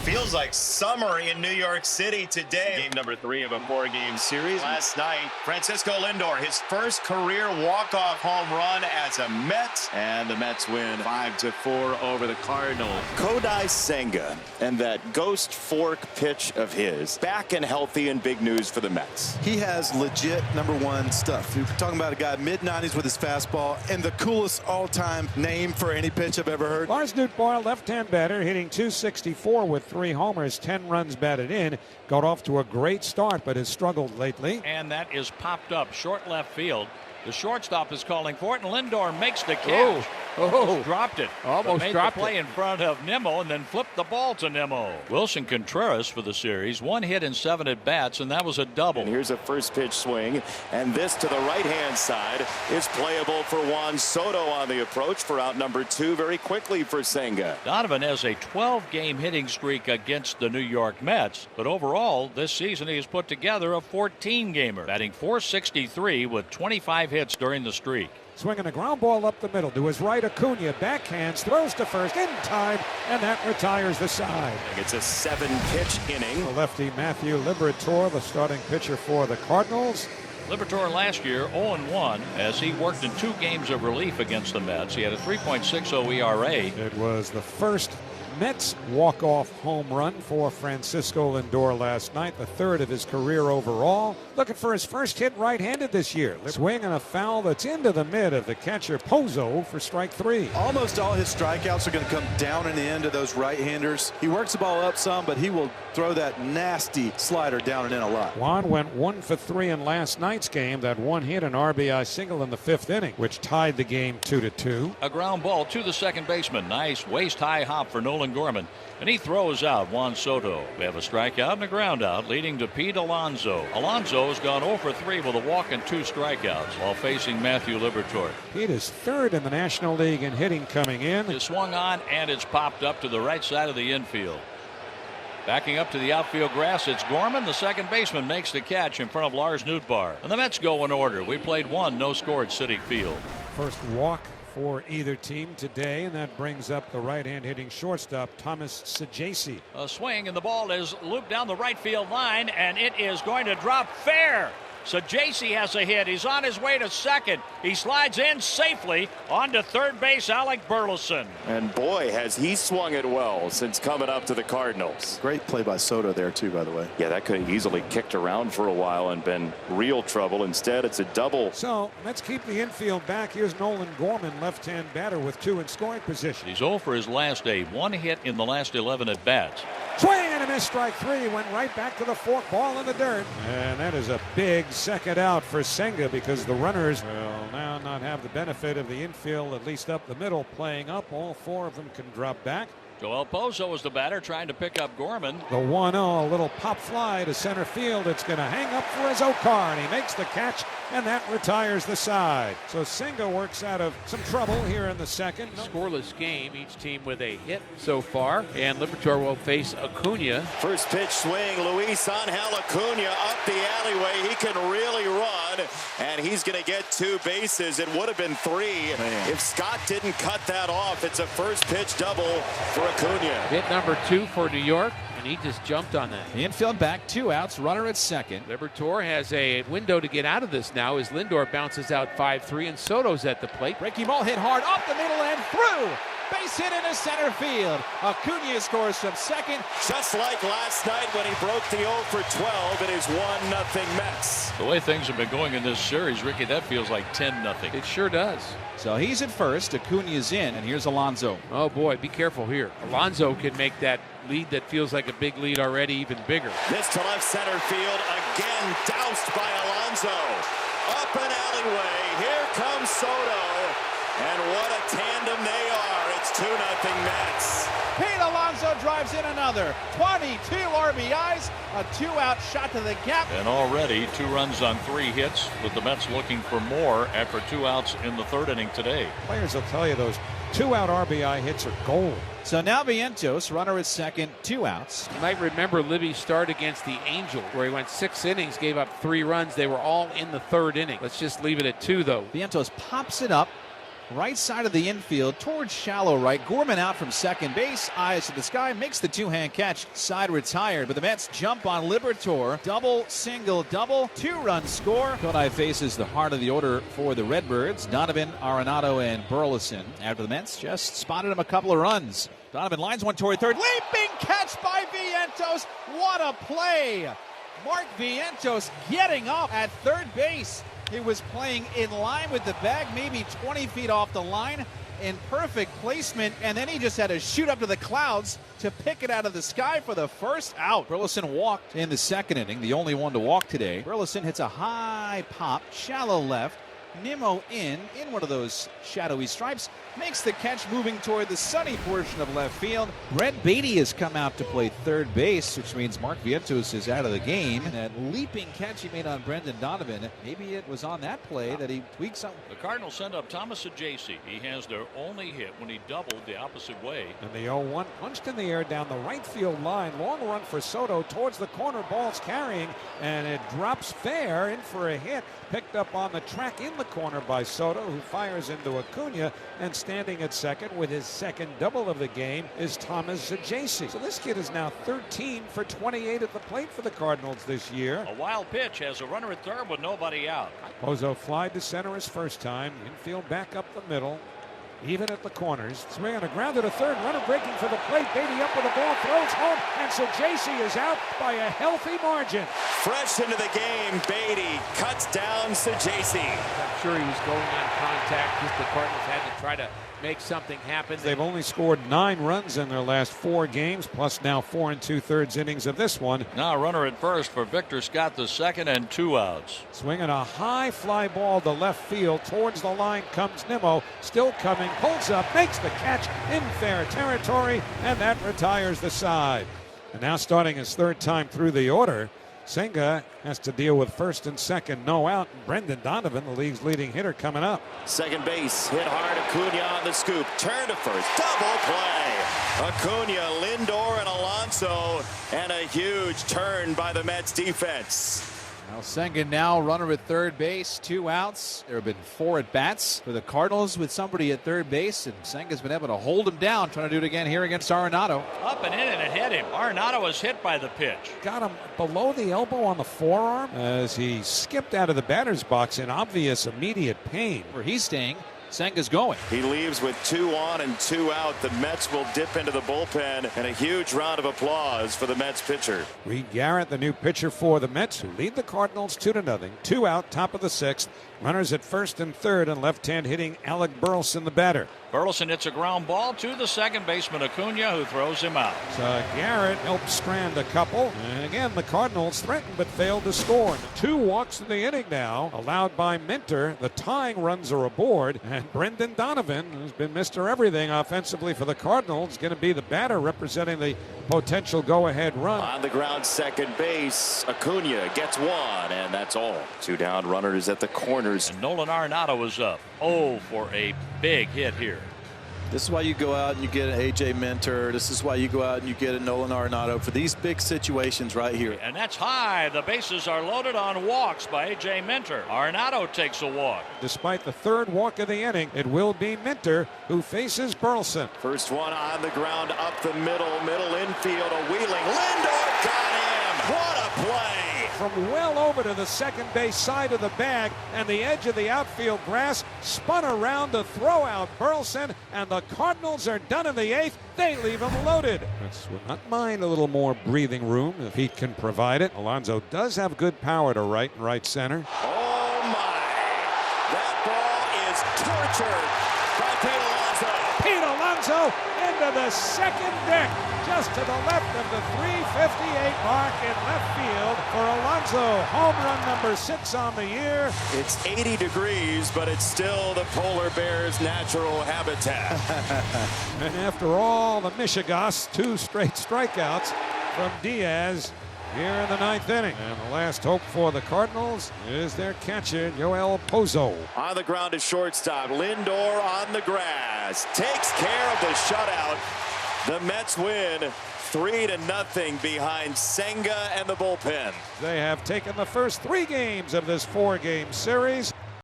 Feels like summer in New York City today. Game number 3 of a 4-game series. Last night, Francisco Lindor, his first career walk-off home run as a Met. And the Mets win 5-4 over the Cardinals. Kodai Senga and that ghost fork pitch of his. Back and healthy and big news for the Mets. He has legit #1 stuff. You're talking about a guy mid-90s with his fastball and the coolest all-time name for any pitch I've ever heard. Lars Nootbaar, left-hand batter, hitting .264 with 3 homers, 10 runs batted in. Got off to a great start, but has struggled lately. And that is popped up short left field. The shortstop is calling for it, and Lindor makes the catch. Almost dropped it. Almost made dropped the play it in front of Nimmo and then flipped the ball to Nimmo. Wilson Contreras for the series, 1 hit in 7 at bats, and that was a double. And here's a first pitch swing, and this to the right-hand side is playable for Juan Soto on the approach for out number 2 very quickly for Senga. Donovan has a 12-game hitting streak against the New York Mets, but overall this season he has put together a 14-gamer, batting .463 with 25 hits during the streak. Swinging a ground ball up the middle to his right. Acuna backhands, throws to first in time, and that retires the side. It's a 7-pitch inning. The lefty Matthew Liberatore, the starting pitcher for the Cardinals. Liberatore last year 0-1 as he worked in 2 games of relief against the Mets. He had a 3.60 ERA. It was the first Mets walk-off home run for Francisco Lindor last night, the 3rd of his career overall. Looking for his first hit right-handed this year. Swing and a foul that's into the mid of the catcher Pozo for strike 3. Almost all his strikeouts are going to come down in the end of those right-handers. He works the ball up some, but he will throw that nasty slider down and in a lot. Juan went 1 for 3 in last night's game. That 1 hit, an RBI single in the 5th inning, which tied the game 2-2. A ground ball to the second baseman. Nice waist-high hop for Nolan Gorman. And he throws out Juan Soto. We have a strikeout and a ground out leading to Pete Alonso. Alonso has gone 0 for 3 with a walk and 2 strikeouts while facing Matthew Liberatore. Pete is 3rd in the National League in hitting coming in. It's swung on and it's popped up to the right side of the infield. Backing up to the outfield grass, it's Gorman. The second baseman makes the catch in front of Lars Nootbaar. And the Mets go in order. We played 1 no score at Citi Field. First walk for either team today, and that brings up the right-hand hitting shortstop Thomas Saggese. A swing, and the ball is looped down the right field line, and it is going to drop fair. Saggese has a hit. He's on his way to second. He slides in safely onto third base, Alec Burleson. And boy, has he swung it well since coming up to the Cardinals. Great play by Soto there too, by the way. Yeah, that could have easily kicked around for a while and been real trouble. Instead, it's a double. So let's keep the infield back. Here's Nolan Gorman, left-hand batter with 2 in scoring position. He's 0 for his last 8. 1 hit in the last 11 at bats. Swing and a miss, strike 3. Went right back to the fork, ball in the dirt. And that is a big second out for Senga because the runners will now not have the benefit of the infield, at least up the middle, playing up. All 4 of them can drop back. Joel Pozo is the batter trying to pick up Gorman. The 1-0, a little pop fly to center field. It's going to hang up for his Okar, and he makes the catch, and that retires the side. So Senga works out of some trouble here in the second. Scoreless game, each team with a hit so far, and Liberatore will face Acuna. First pitch swing, Luis Angel Acuna up the alleyway. He can really run, and he's going to get 2 bases. It would have been 3 if Scott didn't cut that off. It's a first pitch double for Acuna. Hit number 2 for New York, and he just jumped on that. The infield back, 2 outs, runner at second. Liberatore has a window to get out of this now as Lindor bounces out 5-3 and Soto's at the plate. Breaking ball hit hard off the middle and through. Base hit into center field. Acuna scores from second. Just like last night when he broke the 0 for 12, it is 1-0 Mets. The way things have been going in this series, Ricky, that feels like 10-0. It sure does. So he's at first. Acuna's in, and here's Alonso. Oh boy, be careful here. Alonso can make that lead that feels like a big lead already even bigger. This to left center field, again doused by Alonso. Up an alleyway, here comes Soto, and what a tandem they are. It's 2-0 Mets. Pete Alonso drives in another. 22 RBIs, a 2-out shot to the gap. And already 2 runs on 3 hits, with the Mets looking for more after 2 outs in the 3rd inning today. Players will tell you those 2-out RBI hits are gold. So now Vientos, runner at second, 2 outs. You might remember Libby's start against the Angels, where he went 6 innings, gave up 3 runs. They were all in the 3rd inning. Let's just leave it at 2, though. Vientos pops it up. right side of the infield towards shallow right. Gorman out from second base, eyes to the sky, makes the two-hand catch, side retired. But the Mets jump on Liberatore, double, single, double, two-run score. Kodai faces the heart of the order for the Redbirds. Donovan, Arenado, and Burleson. After the Mets just spotted him a couple of runs. Donovan lines one toward third. Leaping catch by Vientos. What a play! Mark Vientos getting up at third base. He was playing in line with the bag, maybe 20 feet off the line, in perfect placement, and then he just had to shoot up to the clouds to pick it out of the sky for the first out. Burleson walked in the second inning, the only one to walk today. Burleson hits a high pop, shallow left. Nimmo in one of those shadowy stripes, makes the catch moving toward the sunny portion of left field. Brett Beatty has come out to play third base, which means Mark Vientos is out of the game. And that leaping catch he made on Brendan Donovan, maybe it was on that play that he tweaked something. The Cardinals send up Thomas Ajacci. He has their only hit when he doubled the opposite way. And the 0-1 punched in the air down the right field line. Long run for Soto towards the corner. Ball's carrying, and it drops fair in for a hit. Picked up on the track in the corner by Soto, who fires into Acuna, and standing at second with his second double of the game is Thomas Ajacci. So this kid is now 13 for 28 at the plate for the Cardinals this year. A wild pitch has a runner at third with nobody out. Pozo flied to center his first time. Infield back up the middle. Even at the corners. Swing on a grounder to third. Runner breaking for the plate. Beatty up with the ball. Throws home. And Ajacci is out by a healthy margin. Fresh into the game, Beatty cuts down Ajacci. I'm sure he was going on contact. Just the Cardinals had to try to make something happen. They've only scored 9 runs in their last 4 games, plus now 4 2/3 innings of this one. Now a runner at first for Victor Scott, the second, and 2 outs. Swinging a high fly ball to left field. Towards the line comes Nimmo. Still coming. Pulls up. Makes the catch in fair territory. And that retires the side. And now starting his third time through the order, Senga has to deal with first and second, no out. Brendan Donovan, the league's leading hitter, coming up. Second base, hit hard. Acuna on the scoop. Turn to first. Double play. Acuna, Lindor, and Alonso. And a huge turn by the Mets defense. Now Senga now runner at third base, 2 outs. There have been 4 at bats for the Cardinals with somebody at third base, and Senga's been able to hold him down. Trying to do it again here against Arenado. Up and in, and it hit him. Arenado was hit by the pitch. Got him below the elbow on the forearm as he skipped out of the batter's box in obvious immediate pain. Where he's staying, Senga's going. He leaves with 2 on and 2 out. The Mets will dip into the bullpen, and a huge round of applause for the Mets pitcher. Reed Garrett, the new pitcher for the Mets, who lead the Cardinals 2-0. 2 out, top of the 6th. Runners at first and third, and left-hand hitting Alec Burleson, the batter. Burleson hits a ground ball to the second baseman Acuna, who throws him out. So Garrett helped strand a couple. And again, the Cardinals threatened but failed to score. 2 walks in the inning now, allowed by Minter. The tying runs are aboard. And Brendan Donovan, who's been Mr. Everything offensively for the Cardinals, going to be the batter representing the potential go-ahead run. On the ground, second base, Acuna gets 1, and that's all. 2 down, runners at the corners. And Nolan Arenado is up. Oh, for a big hit here. This is why you go out and you get an A.J. Minter. This is why you go out and you get a Nolan Arenado for these big situations right here. And that's high. The bases are loaded on walks by A.J. Minter. Arenado takes a walk. Despite the third walk of the inning, it will be Minter who faces Burleson. First one on the ground, up the middle infield, a wheeling. Lindor got him. What a play. From well over to the second base side of the bag and the edge of the outfield grass, spun around to throw out Burleson, and the Cardinals are done in the 8th. They leave him loaded. That's not mind a little more breathing room if he can provide it. Alonso does have good power to right and right center. Oh my! That ball is tortured by Pete Alonso. Pete Alonso into the second deck, just to the left of the 358 mark in left field for Alonso. Home run number 6 on the year. It's 80 degrees, but it's still the polar bear's natural habitat. And after all the Michigas, 2 straight strikeouts from Diaz here in the 9th inning. And the last hope for the Cardinals is their catcher, Yoel Pozo. On the ground to shortstop. Lindor on the grass. Takes care of the shutout. The Mets win 3-0 behind Senga and the bullpen. They have taken the first 3 games of this 4-game series.